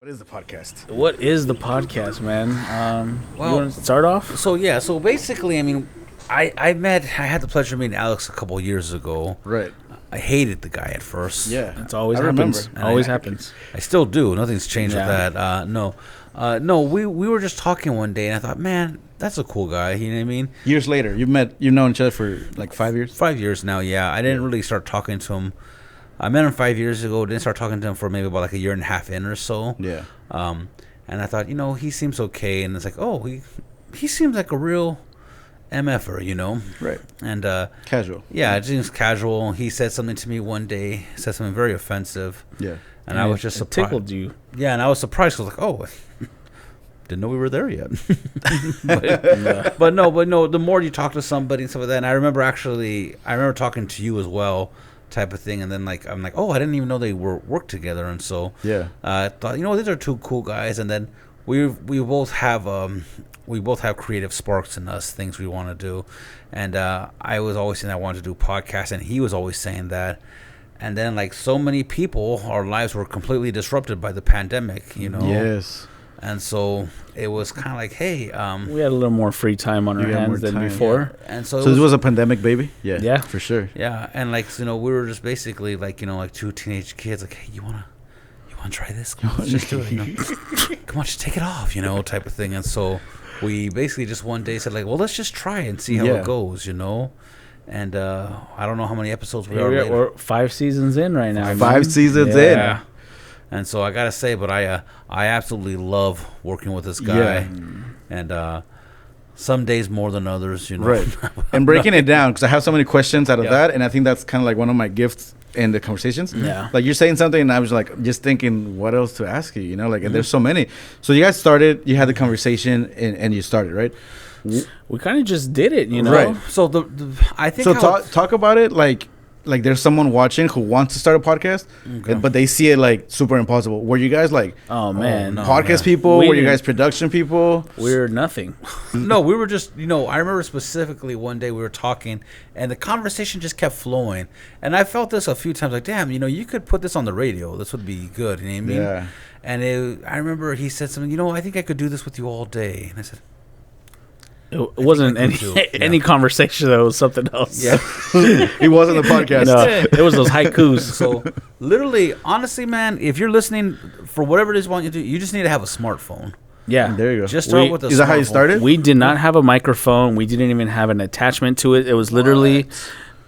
What is the podcast? What is the podcast, man? You Well- want to start off? So basically, I mean, I had the pleasure of meeting Alex a couple of years ago. Right. I hated the guy at first. Yeah. It's always I happens. remember. Always I- happens. I still do. Nothing's changed Yeah. with that. No, we were just talking one day, and I thought, man, that's a cool guy. You know what I mean? Years later, you've known each other for like 5 years. 5 years now, yeah. I didn't really start talking to him. I met him 5 years ago. Didn't start talking to him for maybe about like a year and a half in or so. Yeah. And I thought, he seems okay. And it's like, oh, he seems like a real MFer, Right. And Casual. yeah, it seems casual. He said something to me one day, said something very offensive. Yeah. And I was just It surprised. tickled you. Yeah, and I was surprised. I was like, oh, didn't know we were there yet. but no, the more you talk to somebody and stuff like that, and I remember talking to you as well, type of thing, and then I'm like, oh, I didn't even know they worked together, and so Yeah. I thought, these are two cool guys, and then we both have creative sparks in us, things we want to do, and I was always saying I wanted to do podcasts, and he was always saying that. And then, like so many people, our lives were completely disrupted by the pandemic, Yes. And so it was kind of like, hey, We had a little more free time on our You got more hands than time. before. and so, So this was a pandemic baby? Yeah. Yeah. For sure. yeah, and we were just basically like two teenage kids, like, hey, you wanna try this? Come on, let's just do it. Come on, just take it off, type of thing. And so we basically just one day said, like, well, let's just try it and see how Yeah. it goes, And I don't know how many episodes we Here are we are, later. we're 5 seasons in right now. 5 seasons Yeah. And so I gotta say, but I absolutely love working with this guy, Yeah. and some days more than others, Right. And breaking it down, because I have so many questions out of Yeah. that, and I think that's kind of like one of my gifts in the conversations. Yeah. Like you're saying something, and I was like just thinking, what else to ask you? And there's so many. So you guys started, you had the conversation, and you started, right? We kind of just did it, Right. So I think So how talk about it like there's someone watching who wants to start a podcast, but they see it like super impossible. Were you guys like Oh, man. no. podcast man. people? We Were you didn't- guys production people? We're nothing. No, we were just, I remember specifically one day we were talking, and the conversation just kept flowing. And I felt this a few times, like, damn, you could put this on the radio. This would be good. You know what I mean? Yeah. And I remember he said something, I think I could do this with you all day. And I said, It wasn't I any could too. any Yeah. conversation. That was something else. yeah. It wasn't the podcast. No, it was those haikus. So literally, honestly, man, if you're listening for whatever it is you want you to do, you just need to have a smartphone. Yeah. There you go. Just start We- with a Is that how you smartphone. started? We did not have a microphone. We didn't even have an attachment to it. It was literally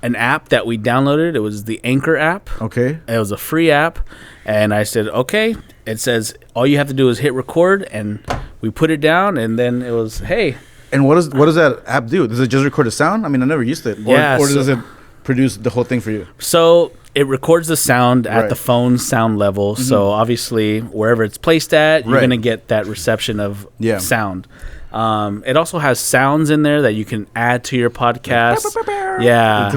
an app that we downloaded. It was the Anchor app. Okay. It was a free app. And I said, okay. It says all you have to do is hit record. And we put it down. And then it was, hey. And what does that app do? Does it just record the sound? I mean, I never used it. Yeah, Or so- does it produce the whole thing for you? So it records the sound at Right. the phone sound level. So obviously, wherever it's placed at, you're Right. going to get that reception of Yeah. sound. It also has sounds in there that you can add to your podcast. Yeah,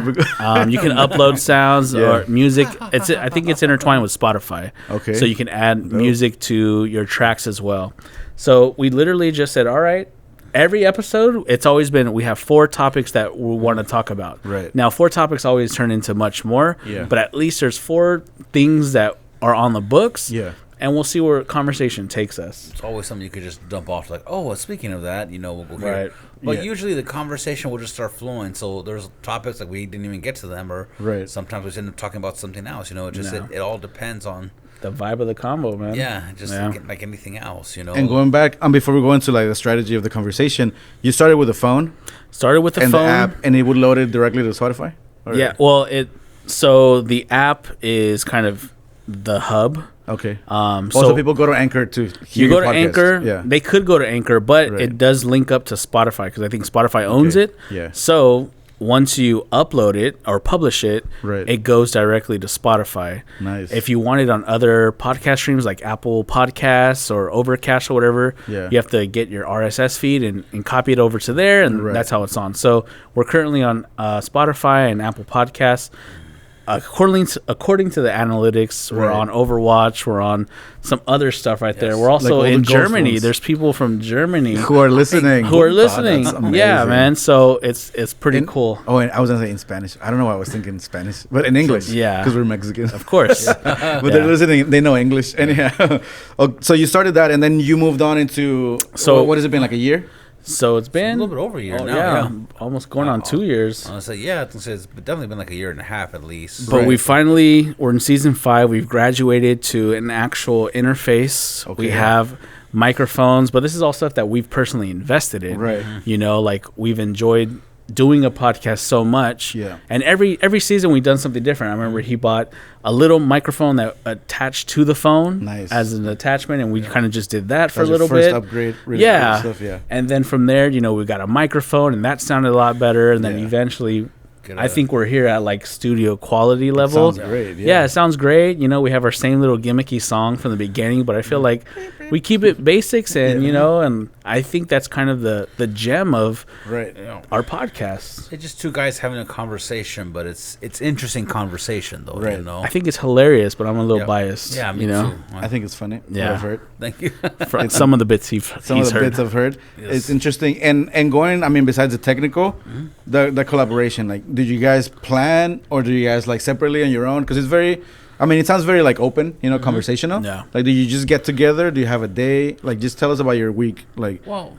you can upload sounds Yeah. or music. I think it's intertwined with Spotify. Okay. So you can add music to your tracks as well. So we literally just said, all right. Every episode, it's always been we have 4 topics that we want to talk about. Right. Now, 4 topics always turn into much more. Yeah. But at least there's 4 things that are on the books. Yeah. And we'll see where conversation takes us. It's always something you could just dump off, like, oh, well, speaking of that, we'll go here. Right. But Yeah. usually the conversation will just start flowing. So there's topics like we didn't even get to them, or Right. sometimes we just end up talking about something else. It just No. it all depends on The vibe of the combo, man. just Yeah. like anything else. And going back, before we go into like the strategy of the conversation, you started with the phone Started with the and phone. the app, and it would load it directly to Spotify. Or- Yeah. Well, so the app is kind of the hub. Okay. So Also, people go to Anchor to hear you go your to podcast. Anchor. Yeah. They could go to Anchor, but Right. it does link up to Spotify because I think Spotify owns Okay. it. Yeah. So once you upload it or publish it, Right. it goes directly to Spotify. Nice. If you want it on other podcast streams like Apple Podcasts or Overcast or whatever, Yeah. you have to get your RSS feed and copy it over to there, and Right. that's how it's on. So we're currently on Spotify and Apple Podcasts. according to the analytics, we're Right. on Overwatch, we're on some other stuff right there. Yes. We're also Like all in the Ghost Germany. ones. There's people from Germany Who are listening? who are listening. that's amazing. Yeah, man. So it's pretty In- cool. Oh, and I was gonna say in Spanish. I don't know why I was thinking Spanish, but in English. Yeah. because we're Mexicans. Of course. But Yeah. they're listening. They know English. Anyhow, oh, so you started that, and then you moved on into. So- what has it been, like a year? So it's a been little bit over a year oh, now. yeah, almost going on 2 years. Honestly, yeah, it's definitely been like a year and a half at least. But Right. we're in season 5. We've graduated to an actual interface. Okay. We have microphones, but this is all stuff that we've personally invested in. Right. You know, like we've enjoyed doing a podcast so much. Yeah. And every season we've done something different. I remember he bought a little microphone that attached to the phone Nice. as an attachment, and we kind of just did that for That was a your little first bit. upgrade. Really Yeah. cool stuff, yeah. And then from there, you know, we got a microphone, and that sounded a lot better. And then Yeah. eventually, Get I a- think we're here at like studio quality level. Sounds great. Yeah, it sounds great. You know, we have our same little gimmicky song from the beginning, but I feel like we keep it basics and, you know, and I think that's kind of the gem of Right. you know, our podcast. it's just two guys having a conversation, but it's interesting conversation though. Right. You know. I think it's hilarious, but I'm a little Yeah. biased. Yeah, me you know, too. I think it's funny. Yeah. What I've heard. Thank you. from some of the bits he's Some of the heard. bits I've heard. Yes. It's interesting. And going, I mean, besides the technical, the collaboration, like, did you guys plan or do you guys like separately on your own? Because it's very, I mean, it sounds very like open, you know, conversational. Yeah. Like, do you just get together? Do you have a day? Like, just tell us about your week. Like, Well,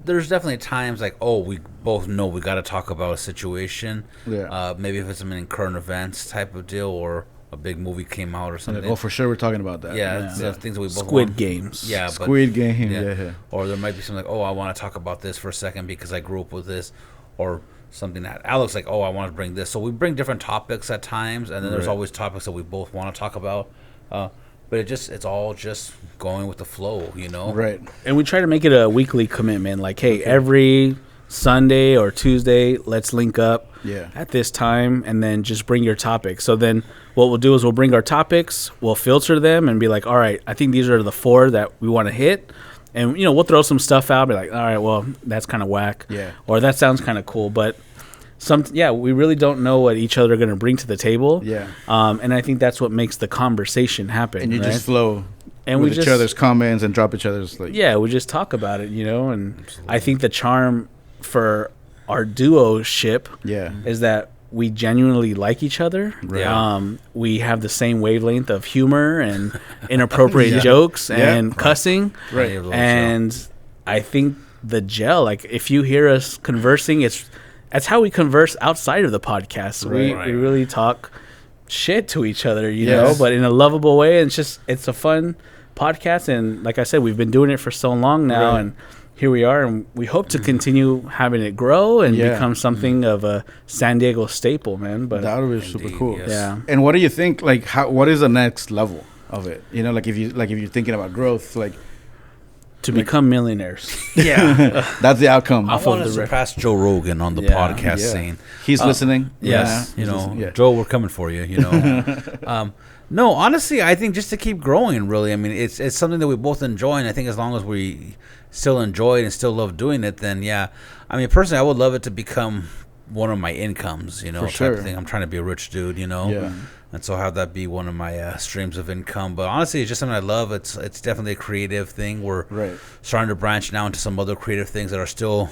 there's definitely times like, oh, we both know we got to talk about a situation. Yeah. Maybe if it's something in current events type of deal, or a big movie came out or something. oh, for sure, we're talking about that. yeah, Yeah. it's, things that we both Squid want. Games. Yeah, but Squid Game. yeah. Yeah. Or there might be something like, oh, I want to talk about this for a second because I grew up with this, or something that Alex like, oh, I want to bring this. So we bring different topics at times, and then there's Right. always topics that we both want to talk about. But it's all just going with the flow, you know. Right. And we try to make it a weekly commitment. Like, hey, every Sunday or Tuesday, let's link up Yeah. at this time and then just bring your topics. So then what we'll do is we'll bring our topics, we'll filter them and be like, all right, I think these are the 4 that we want to hit. And, you know, we'll throw some stuff out, be like, all right, well, that's kind of whack. Yeah. Or that sounds kind of cool. But we really don't know what each other are going to bring to the table. Yeah. And I think that's what makes the conversation happen. And you right? just flow And with we each just- other's comments and drop each other's like. Yeah, we just talk about it, you know, and I think the charm for our duo ship Yeah. is that we genuinely like each other. Right. Yeah. We have the same wavelength of humor and inappropriate jokes Yeah. and cussing. Plenty of those, And I think the gel, like if you hear us conversing, that's how we converse outside of the podcast. Right. We really talk shit to each other, you Yes. know, but in a lovable way. And it's a fun podcast. And like I said, we've been doing it for so long now. Right. And here we are. And we hope to continue having it grow and Yeah. become something of a San Diego staple, man. But That would be super Indeed, cool. yes. yeah. And what do you think? Like, what is the next level of it? You know, like if you're thinking about growth, like To become millionaires. Yeah. that's the outcome. I Off want of to the surpass Joe Rogan on the Yeah. podcast Yeah. scene. He's listening. yes. You He's know, listening. Yeah. Joe, we're coming for you. You know, no, honestly, I think just to keep growing. Really, I mean, it's something that we both enjoy, and I think as long as we still enjoy it and still love doing it, then yeah. I mean, personally, I would love it to become one of my incomes. You know, For type sure. of thing. I'm trying to be a rich dude. You know, Yeah. and so have that be one of my streams of income. But honestly, it's just something I love. It's definitely a creative thing. We're Right. starting to branch now into some other creative things that are still,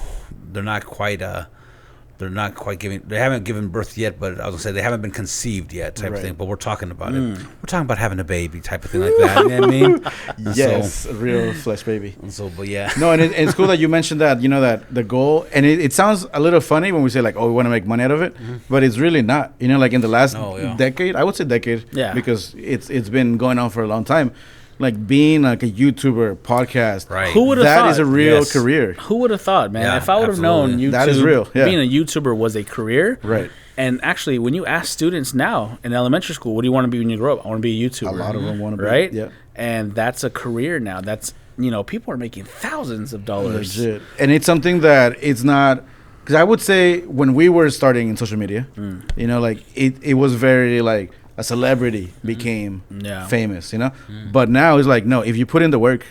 they're not quite giving, they haven't given birth yet, but I was gonna say they haven't been conceived yet type Right. of thing, but we're talking about it. We're talking about having a baby type of thing like that. You know what I mean? And Yes, a real flesh baby. But yeah. No, and it's cool that you mentioned that. You know that the goal, and it sounds a little funny when we say like, oh, we want to make money out of it, but it's really not. You know, like in the last Oh, yeah. decade, I would say decade, Yeah. because it's been going on for a long time. Like being like a YouTuber, podcast, Right. Who would have that thought? is a real Yes. career. Who would have thought, man? Yeah, If I would have known absolutely. YouTube, That is real, yeah. being a YouTuber was a career, Right. And actually, when you ask students now in elementary school, what do you want to be when you grow up? I want to be a YouTuber. A lot of them want to be right? Yeah. And that's a career now. That's, you know, people are making thousands of dollars. Legit. And it's something that it's not, because I would say when we were starting in social media, you know, like it was very like a celebrity became Yeah. famous, you know. But now it's like, no, if you put in the work,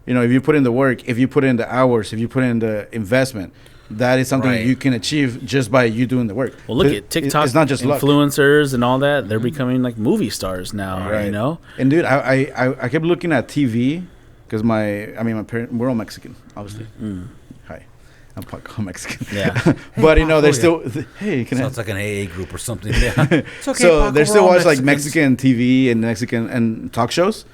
you know, if you put in the work, if you put in the hours, if you put in the investment, that is something Right. you can achieve just by you doing the work. Well, look It- at TikTok. It's not just luck. influencers and all that. They're becoming like movie stars now. Right. You know. And dude, I kept looking at TV because my parents, we're all Mexican, obviously. Hi, I'm Paco Mexican. Yeah. But you know, they're Paco, still hey, can I? Sounds like an AA group or something. Yeah. It's okay, So Paco, they we're still all watch like Mexicans. Mexican TV and Mexican and talk shows,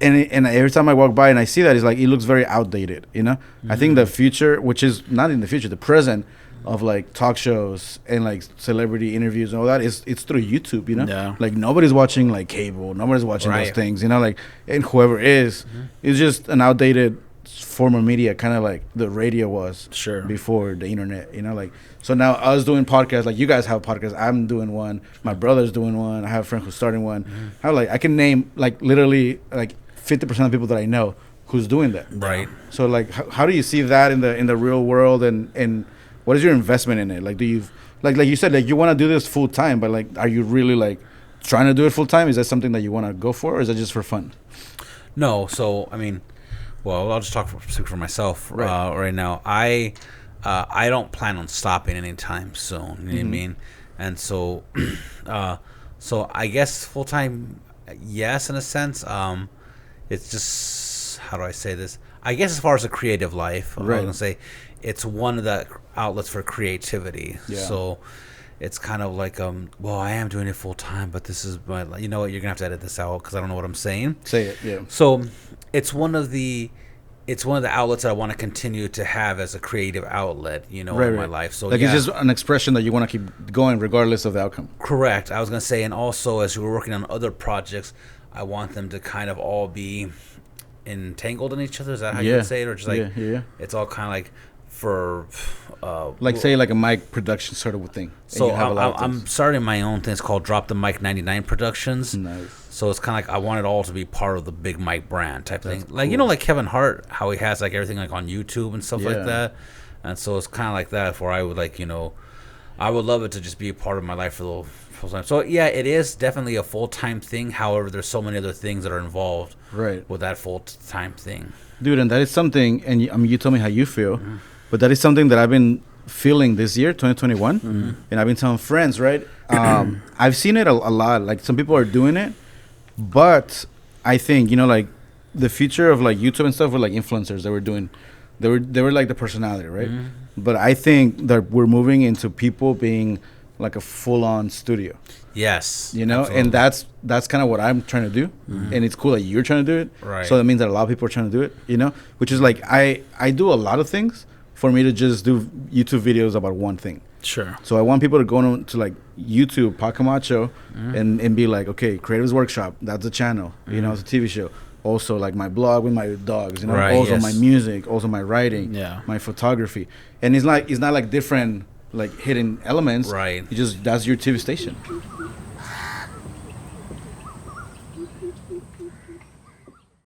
and every time I walk by and I see that, it's like it looks very outdated. You know, I think the future, which is not in the future, the present of like talk shows and like celebrity interviews and all that is it's through YouTube. You know, Yeah. like nobody's watching like cable, nobody's watching those Right. things. You know, like and whoever is, it's just an outdated form of media, kind of like the radio was Sure. before the internet, you know, like so now us doing podcasts, like you guys have podcasts, I'm doing one, my brother's doing one, I have a friend who's starting one. I can name like literally like 50% of people that I know who's doing that. Right. So like how do you see that in the real world, and what is your investment in it? Like do you like you said, like you want to do this full time, but like are you really like trying to do it full time? Is that something that you want to go for, or is that just for fun? No, so I mean, well, I'll just speak for myself right now. I don't plan on stopping anytime soon. You know what I mean? And so, so I guess full time, yes, in a sense. It's just, how do I say this? I guess as far as a creative life, I was Right. gonna say it's one of the outlets for creativity. Yeah. So it's kind of like, well, I am doing it full time, but this is my, you know what? You're gonna have to edit this out because I don't know what I'm saying. Say it, yeah. So it's one of the outlets that I want to continue to have as a creative outlet, you know, in my life. So like yeah, it's just an expression that you want to keep going regardless of the outcome. correct. I was gonna say, and also as we're working on other projects, I want them to kind of all be entangled in each other. Is that how you Yeah. would say it, or just like Yeah. it's all kind of like for Like say like a mic production sort of thing. And So you have a lot of I'm things. starting my own thing. It's called Drop the Mic 99 Productions. Nice. So it's kind of like I want it all to be part of the Big Mike brand type That's thing. Like, you know, like Kevin Hart, how he has like everything like on YouTube and stuff Yeah. like that. And so it's kind of like that where I would like, you know, I would love it to just be a part of my life for the full time. So yeah, it is definitely a full-time thing. However, there's so many other things that are involved Right. with that full-time thing. Dude, and that is something, and I mean, you told me how you feel, but that is something that I've been feeling this year, 2021, and I've been telling friends, right? I've seen it a lot. Like some people are doing it, but I think, you know, like the future of like YouTube and stuff were like influencers that were doing, they were like the personality, right? But I think that we're moving into people being like a full-on studio. Yes. You know, absolutely. and that's kind of what I'm trying to do, and it's cool that you're trying to do it. Right. So that means that a lot of people are trying to do it. You know, which is like I do a lot of things for me to just do YouTube videos about one thing. Sure. So I want people to go on to like YouTube, Paco Macho, and be like, okay, Creatives Workshop, that's a channel. You know, it's a TV show. Also, like my blog with my dogs. You know, Right, also yes. my music, also my writing, Yeah. my photography, and it's not like different like hidden elements. Right. It's just that's your TV station.